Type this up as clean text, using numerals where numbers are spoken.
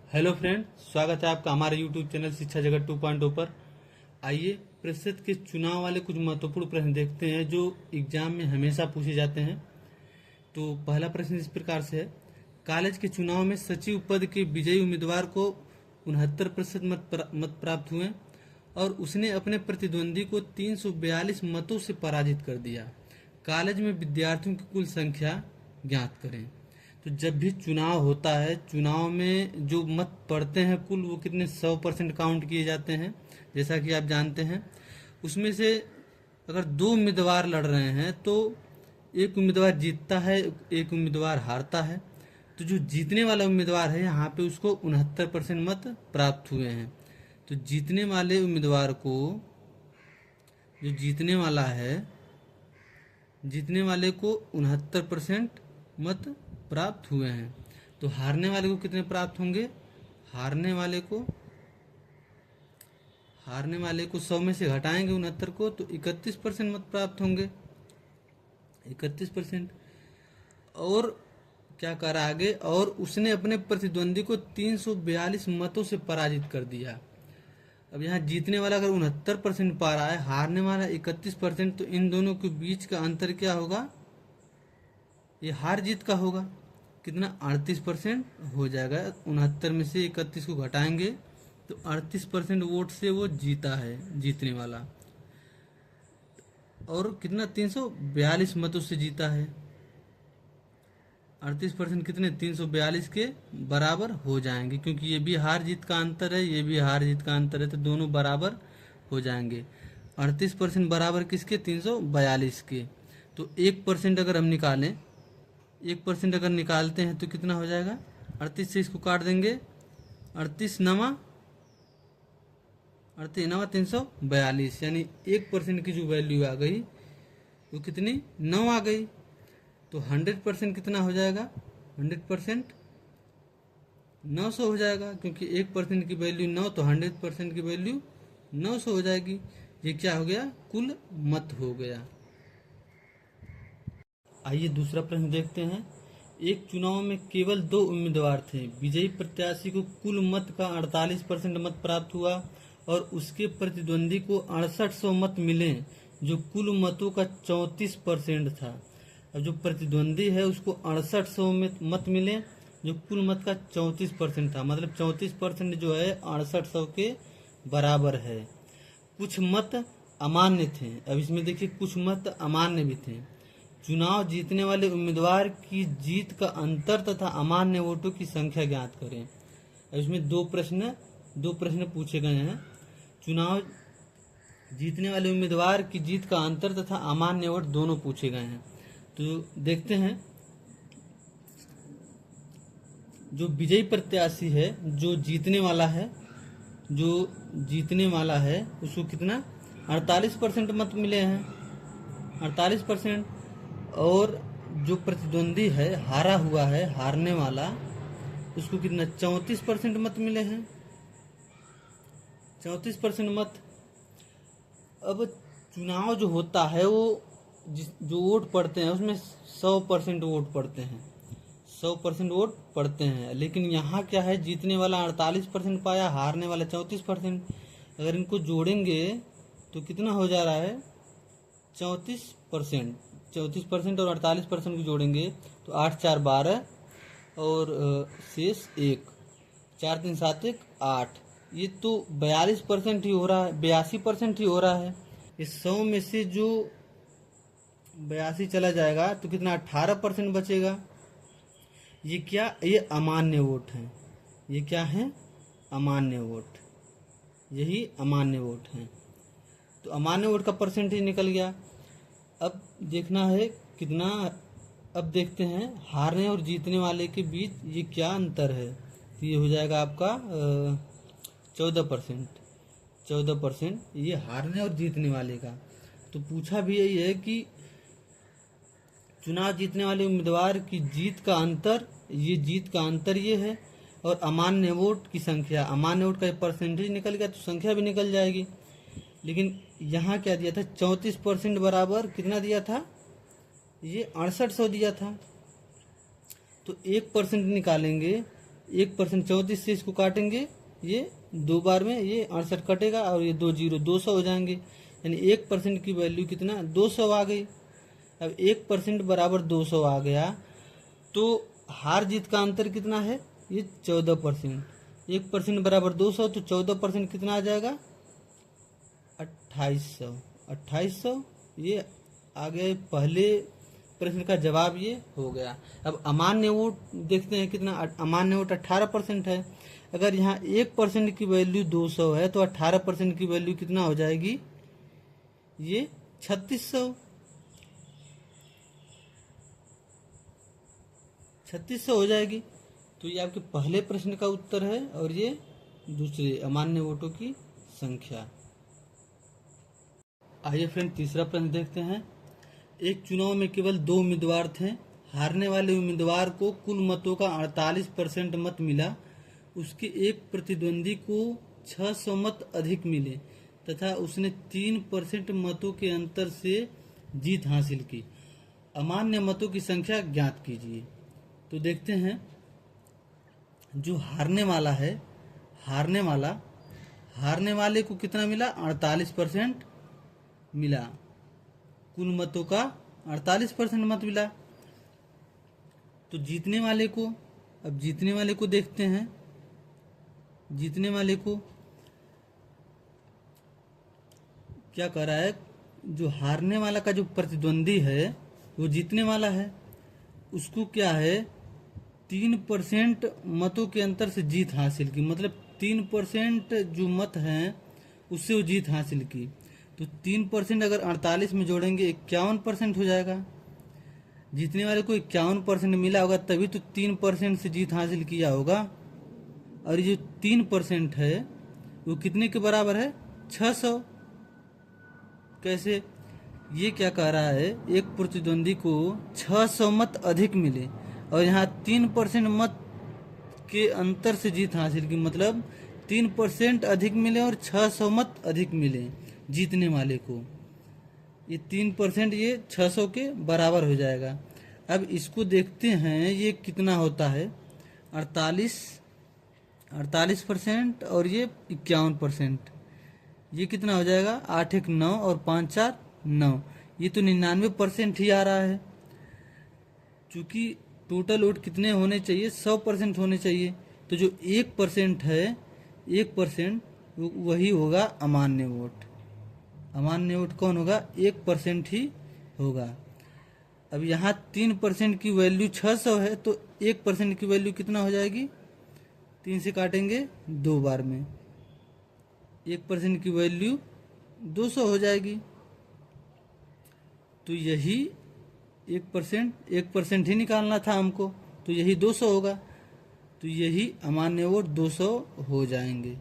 Hello friend, स्वागत है आपका हमारे यूट्यूब चैनल शिक्षा जगत 2.0 पर। आइए प्रतिशत के चुनाव वाले कुछ महत्वपूर्ण प्रश्न देखते हैं जो एग्जाम में हमेशा पूछे जाते हैं। तो पहला प्रश्न इस प्रकार से है, कॉलेज के चुनाव में सचिव पद के विजयी उम्मीदवार को 69% मत प्राप्त हुए और उसने अपने प्रतिद्वंदी को 342 मतों से पराजित कर दिया। कॉलेज में विद्यार्थियों की कुल संख्या ज्ञात करें। तो जब भी चुनाव होता है, चुनाव में जो मत पड़ते हैं कुल, वो कितने 100% काउंट किए जाते हैं, जैसा कि आप जानते हैं। उसमें से अगर दो उम्मीदवार लड़ रहे हैं तो एक उम्मीदवार जीतता है, एक उम्मीदवार हारता है। तो जो जीतने वाला उम्मीदवार है यहाँ पे उसको 69% मत प्राप्त हुए हैं। तो जीतने वाले उम्मीदवार को, जो जीतने वाला है, जीतने वाले को 69% मत प्राप्त हुए हैं। तो हारने वाले को कितने प्राप्त होंगे? हारने वाले को 100 में से घटाएंगे 69 को, तो 31% मत प्राप्त होंगे। 31%। और क्या करा आगे, और उसने अपने प्रतिद्वंदी को 342 मतों से पराजित कर दिया। अब यहाँ जीतने वाला अगर 69% पा रहा है, हारने वाला 31%, तो इन दोनों के बीच का अंतर क्या होगा? ये हार जीत का होगा। कितना? 38% हो जाएगा। 69 में से 31 को घटाएंगे तो 38% वोट से वो जीता है, जीतने वाला। और कितना? 342 मतों से जीता है। 38% कितने? 342 के बराबर हो जाएंगे, क्योंकि ये भी हार जीत का अंतर है, ये भी हार जीत का अंतर है, तो दोनों बराबर हो जाएंगे। 38% बराबर किसके? 342 के। तो 1% अगर हम निकालें, 1% अगर निकालते हैं तो कितना हो जाएगा? 38 से इसको काट देंगे, 38 नवा 342, यानी 1% की जो वैल्यू आ गई वो कितनी? 9 आ गई। तो 100% कितना हो जाएगा? 100% 900 हो जाएगा, क्योंकि 1% की वैल्यू 9, तो 100% की वैल्यू 900 हो जाएगी। ये क्या हो गया? कुल मत हो गया। आइए दूसरा प्रश्न देखते हैं। एक चुनाव में केवल 2 उम्मीदवार थे। विजयी प्रत्याशी को कुल मत का 48% मत प्राप्त हुआ और उसके प्रतिद्वंदी को 6800 मत मिले, जो कुल मतों का 34% था। अब जो प्रतिद्वंदी है उसको 6800 में मत मिले, जो कुल मत का 34% था। मतलब 34% जो है 6800 के बराबर है। कुछ मत अमान्य थे। अब इसमें देखिए, कुछ मत अमान्य भी थे। चुनाव जीतने वाले उम्मीदवार की जीत का अंतर तथा अमान्य वोटों की संख्या ज्ञात करें। अब इसमें दो प्रश्न पूछे गए हैं। चुनाव जीतने वाले उम्मीदवार की जीत का अंतर तथा अमान्य वोट दोनों पूछे गए हैं। तो देखते हैं, जो विजयी प्रत्याशी है, जो जीतने वाला है, उसको कितना? 48% मत मिले हैं, 48%। और जो प्रतिद्वंदी है, हारा हुआ है, हारने वाला, उसको कितना? 34% मत मिले हैं, 34% मत। अब चुनाव जो होता है वो जो वोट पड़ते हैं उसमें 100% वोट पड़ते हैं, 100% वोट पड़ते हैं। लेकिन यहाँ क्या है, जीतने वाला 48% पाया, हारने वाला 34%। अगर इनको जोड़ेंगे तो कितना हो जा रहा है? 34%। 34% और 48% को जोड़ेंगे तो 8 4 12 और शेष 1, 4 3 7 1 8। ये तो 42% ही हो रहा है, 82% ही हो रहा है। इस 100 में से जो 82 चला जाएगा तो कितना? 18% बचेगा। ये क्या? ये अमान्य वोट है। ये क्या है? अमान्य वोट। यही अमान्य वोट है। तो अमान्य वोट का परसेंटेज निकल गया। अब देखना है कितना। अब देखते हैं हारने और जीतने वाले के बीच ये क्या अंतर है। तो ये हो जाएगा आपका 14%। 14% ये हारने और जीतने वाले का। तो पूछा भी यही है कि चुनाव जीतने वाले उम्मीदवार की जीत का अंतर ये है, और अमान्य वोट की संख्या, अमान्य वोट का परसेंटेज निकल गया तो संख्या भी निकल जाएगी। लेकिन यहाँ क्या दिया था? 34% बराबर कितना दिया था? ये 6800 दिया था। तो 1% निकालेंगे 1% 34 से इसको काटेंगे, ये 2 बार में ये 68 कटेगा और ये 2 जीरो 200 हो जाएंगे। यानी 1% की वैल्यू कितना 200 आ गई। अब 1% बराबर 200 आ गया तो हार जीत का अंतर कितना है, ये 14%। 1% बराबर 200 तो 14% कितना आ जाएगा 2800। 2800 ये आ गया पहले प्रश्न का जवाब, ये हो गया। अब अमान्य वोट देखते हैं कितना, अमान्य वोट 18% है। अगर यहाँ 1% की वैल्यू 200 है तो 18% की वैल्यू कितना हो जाएगी, ये 3600। 3600 हो जाएगी। तो ये आपके पहले प्रश्न का उत्तर है और ये दूसरे अमान्य वोटों की संख्या। आइए फ्रेंड तीसरा प्रश्न देखते हैं। एक चुनाव में केवल 2 उम्मीदवार थे। हारने वाले उम्मीदवार को कुल मतों का 48% मत मिला। उसके एक प्रतिद्वंदी को 600 मत अधिक मिले तथा उसने 3% मतों के अंतर से जीत हासिल की। अमान्य मतों की संख्या ज्ञात कीजिए। तो देखते हैं, जो हारने वाला है, हारने वाले को कितना मिला 48% मिला। कुल मतों का 48% मत मिला। तो जीतने वाले को, अब जीतने वाले को देखते हैं। जीतने वाले को क्या कर रहा है, जो हारने वाला का जो प्रतिद्वंदी है वो जीतने वाला है, उसको क्या है 3% मतों के अंतर से जीत हासिल की। मतलब 3% जो मत हैं उससे वो जीत हासिल की। तो 3% अगर 48 में जोड़ेंगे 51% हो जाएगा। जीतने वाले को 51% मिला होगा तभी तो 3% से जीत हासिल किया होगा। और ये जो 3% है वो कितने के बराबर है 600। कैसे, ये क्या कह रहा है, एक प्रतिद्वंदी को 600 मत अधिक मिले और यहाँ 3% मत के अंतर से जीत हासिल की। मतलब 3% अधिक मिले और 600 मत अधिक मिले जीतने वाले को। ये 3% ये 600 के बराबर हो जाएगा। अब इसको देखते हैं ये कितना होता है, 48% और ये 51%। ये कितना हो जाएगा 8 1 9 और 5 4 9। ये तो 99% ही आ रहा है। चूंकि टोटल वोट कितने होने चाहिए 100% होने चाहिए। तो जो 1% है 1% वही होगा अमान्य वोट। अमान्य वोट कौन होगा 1% ही होगा। अब यहाँ 3% की वैल्यू 600 है तो 1% की वैल्यू कितना हो जाएगी, 3 से काटेंगे 2 बार में, 1% की वैल्यू 200 हो जाएगी। तो यही 1% ही निकालना था हमको, तो यही 200 होगा। तो यही अमान्य वोट 200 हो जाएंगे।